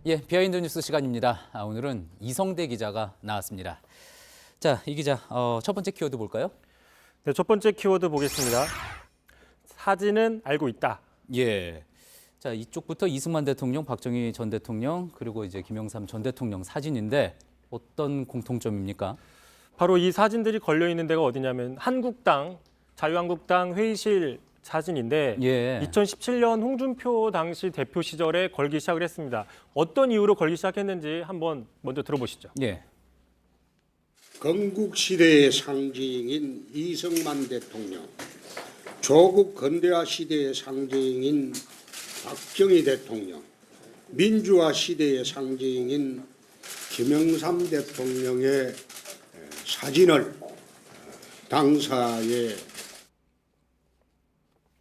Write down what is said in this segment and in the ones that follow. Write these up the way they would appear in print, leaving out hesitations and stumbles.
예, 비하인드 뉴스 시간입니다. 오늘은 이성대 기자가 나왔습니다. 자, 이 기자, 첫 번째 키워드 볼까요? 네, 첫 번째 키워드 보겠습니다. 사진은 알고 있다. 예. 자, 이쪽부터 이승만 대통령, 박정희 전 대통령, 그리고 이제 김영삼 전 대통령 사진인데 어떤 공통점입니까? 바로 이 사진들이 걸려 있는 데가 어디냐면 한국당, 자유한국당 회의실 사진인데 예. 2017년 홍준표 당시 대표 시절에 걸기 시작을 했습니다. 어떤 이유로 걸기 시작했는지 한번 먼저 들어보시죠. 예. 건국 시대의 상징인 이승만 대통령, 조국 근대화 시대의 상징인 박정희 대통령, 민주화 시대의 상징인 김영삼 대통령의 사진을 당사에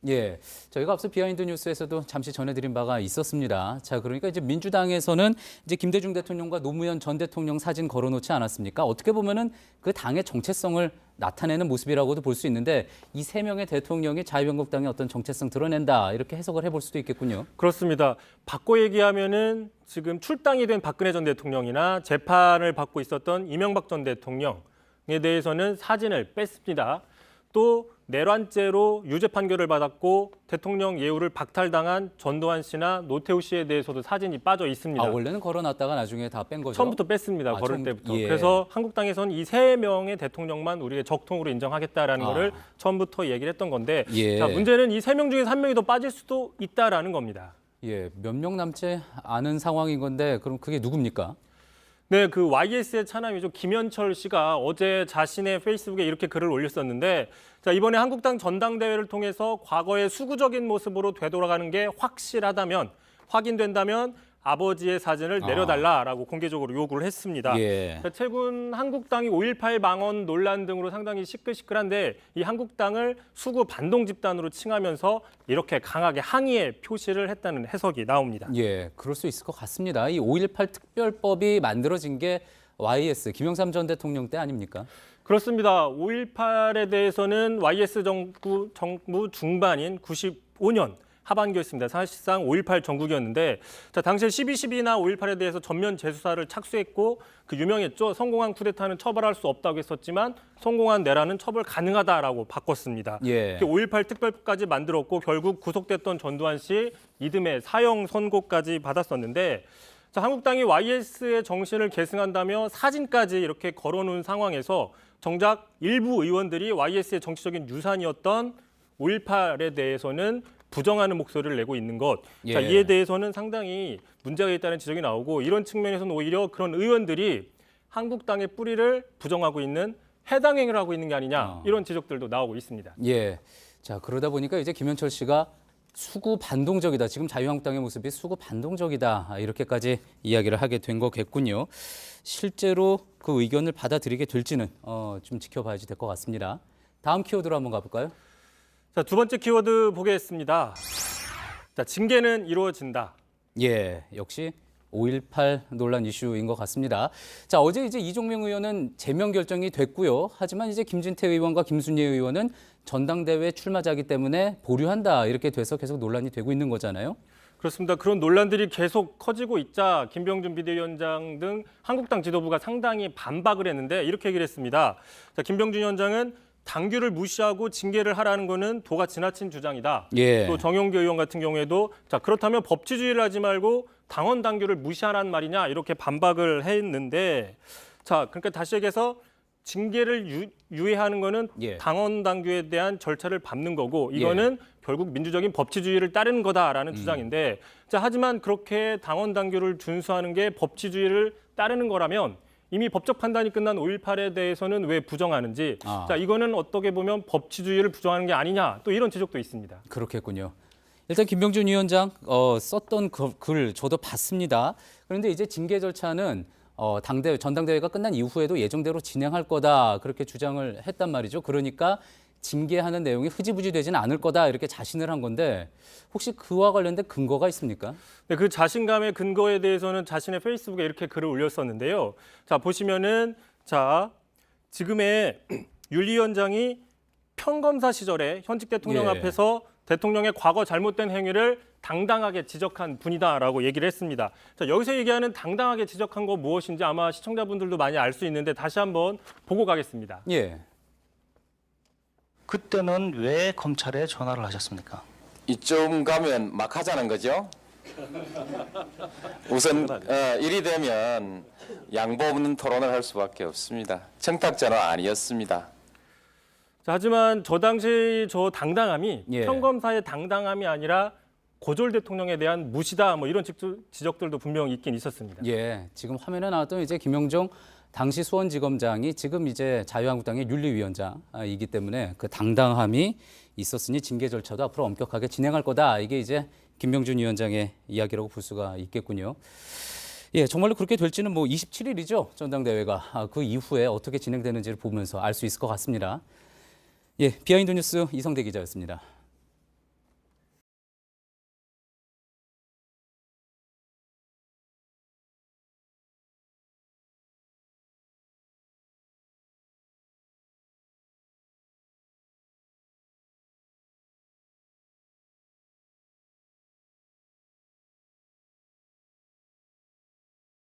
예, 저희가 앞서 비하인드 뉴스에서도 잠시 전해드린 바가 있었습니다. 자, 그러니까 이제 민주당에서는 이제 김대중 대통령과 노무현 전 대통령 사진 걸어놓지 않았습니까? 어떻게 보면은 그 당의 정체성을 나타내는 모습이라고도 볼 수 있는데 이 세 명의 대통령이 자유한국당의 어떤 정체성 드러낸다 이렇게 해석을 해볼 수도 있겠군요. 그렇습니다. 바꿔 얘기하면은 지금 출당이 된 박근혜 전 대통령이나 재판을 받고 있었던 이명박 전 대통령에 대해서는 사진을 뺐습니다. 또 내란죄로 유죄 판결을 받았고 대통령 예우를 박탈당한 전두환 씨나 노태우 씨에 대해서도 사진이 빠져 있습니다. 원래는 걸어놨다가 나중에 다 뺀 거죠? 처음부터 뺐습니다. 걸을 처음, 때부터. 예. 그래서 한국당에서는 이 세 명의 대통령만 우리의 적통으로 인정하겠다라는 거를 처음부터 얘기를 했던 건데 예. 자, 문제는 이 세 명 중에 한 명이 더 빠질 수도 있다라는 겁니다. 예, 몇 명 남지 않은 상황인 건데 그럼 그게 누굽니까? 네, 그 YS의 차남이죠. 김현철 씨가 어제 자신의 페이스북에 이렇게 글을 올렸었는데 자, 이번에 한국당 전당대회를 통해서 과거의 수구적인 모습으로 되돌아가는 게 확실하다면, 확인된다면 아버지의 사진을 내려달라라고 공개적으로 요구를 했습니다. 예. 자, 최근 한국당이 5.18 망언 논란 등으로 상당히 시끌시끌한데 이 한국당을 수구 반동 집단으로 칭하면서 이렇게 강하게 항의의 표시를 했다는 해석이 나옵니다. 예, 그럴 수 있을 것 같습니다. 이 5.18 특별법이 만들어진 게 YS, 김영삼 전 대통령 때 아닙니까? 그렇습니다. 5.18에 대해서는 YS 정부 중반인 95년 하반기였습니다. 사실상 5.18 전국이었는데 자, 당시에 12.12나 5.18에 대해서 전면 재수사를 착수했고 그 유명했죠. 성공한 쿠데타는 처벌할 수 없다고 했었지만 성공한 내란은 처벌 가능하다라고 바꿨습니다. 예. 5.18 특별법까지 만들었고 결국 구속됐던 전두환 씨 이듬해 사형 선고까지 받았었는데 자, 한국당이 YS의 정신을 계승한다며 사진까지 이렇게 걸어놓은 상황에서 정작 일부 의원들이 YS의 정치적인 유산이었던 5.18에 대해서는 부정하는 목소리를 내고 있는 것. 예. 자, 이에 대해서는 상당히 문제가 있다는 지적이 나오고 이런 측면에서는 오히려 그런 의원들이 한국당의 뿌리를 부정하고 있는 해당 행위를 하고 있는 게 아니냐 이런 지적들도 나오고 있습니다. 예. 자, 그러다 보니까 이제 김현철 씨가 수구 반동적이다. 지금 자유한국당의 모습이 수구 반동적이다. 이렇게까지 이야기를 하게 된 거겠군요. 실제로 그 의견을 받아들이게 될지는 좀 지켜봐야지 될 것 같습니다. 다음 키워드로 한번 가볼까요? 자, 두 번째 키워드 보겠습니다. 자, 징계는 이루어진다. 예, 역시 5.18 논란 이슈인 것 같습니다. 자, 어제 이제 이종명 의원은 제명 결정이 됐고요. 하지만 이제 김진태 의원과 김순례 의원은 전당대회 출마자기 때문에 보류한다 이렇게 돼서 계속 논란이 되고 있는 거잖아요. 그렇습니다. 그런 논란들이 계속 커지고 있자 김병준 비대위원장 등 한국당 지도부가 상당히 반박을 했는데 이렇게 얘기를 했습니다. 자, 김병준 위원장은 당규를 무시하고 징계를 하라는 것은 도가 지나친 주장이다. 예. 또 정용기 의원 같은 경우에도 자, 그렇다면 법치주의를 하지 말고 당원 당규를 무시하라는 말이냐 이렇게 반박을 했는데 자, 그러니까 다시 얘기해서 징계를 유예하는 거는 예. 당원 당규에 대한 절차를 밟는 거고 이거는 결국 민주적인 법치주의를 따르는 거다라는 주장인데 자, 하지만 그렇게 당원 당규를 준수하는 게 법치주의를 따르는 거라면 이미 법적 판단이 끝난 5.18에 대해서는 왜 부정하는지 자, 이거는 어떻게 보면 법치주의를 부정하는 게 아니냐 또 이런 지적도 있습니다. 그렇겠군요. 일단 김병준 위원장 썼던 글 저도 봤습니다. 그런데 이제 징계 절차는 전당대회가 끝난 이후에도 예정대로 진행할 거다 그렇게 주장을 했단 말이죠. 그러니까 징계하는 내용이 흐지부지 되지는 않을 거다 이렇게 자신을 한 건데 혹시 그와 관련된 근거가 있습니까? 네, 그 자신감의 근거에 대해서는 자신의 페이스북에 이렇게 글을 올렸었는데요. 자, 보시면은 자, 지금의 윤리위원장이 평검사 시절에 현직 대통령 예. 앞에서 대통령의 과거 잘못된 행위를 당당하게 지적한 분이다라고 얘기를 했습니다. 자, 여기서 얘기하는 당당하게 지적한 거 무엇인지 아마 시청자분들도 많이 알 수 있는데 다시 한번 보고 가겠습니다. 예. 그때는 왜 검찰에 전화를 하셨습니까? 이쯤 가면 막 하자는 거죠. 우선 일이 되면 양보 없는 토론을 할 수밖에 없습니다. 청탁전화 아니었습니다. 자, 하지만 저 당시 저 당당함이 예. 평검사의 당당함이 아니라 고졸 대통령에 대한 무시다 뭐 이런 지적들도 분명 있긴 있었습니다. 예. 지금 화면에 나왔던 이제 김영종 당시 수원지검장이 지금 이제 자유한국당의 윤리위원장이기 때문에 그 당당함이 있었으니 징계 절차도 앞으로 엄격하게 진행할 거다. 이게 이제 김명준 위원장의 이야기라고 볼 수가 있겠군요. 예, 정말로 그렇게 될지는 뭐 27일이죠. 전당대회가. 그 이후에 어떻게 진행되는지를 보면서 알 수 있을 것 같습니다. 예, 비하인드 뉴스 이성대 기자였습니다.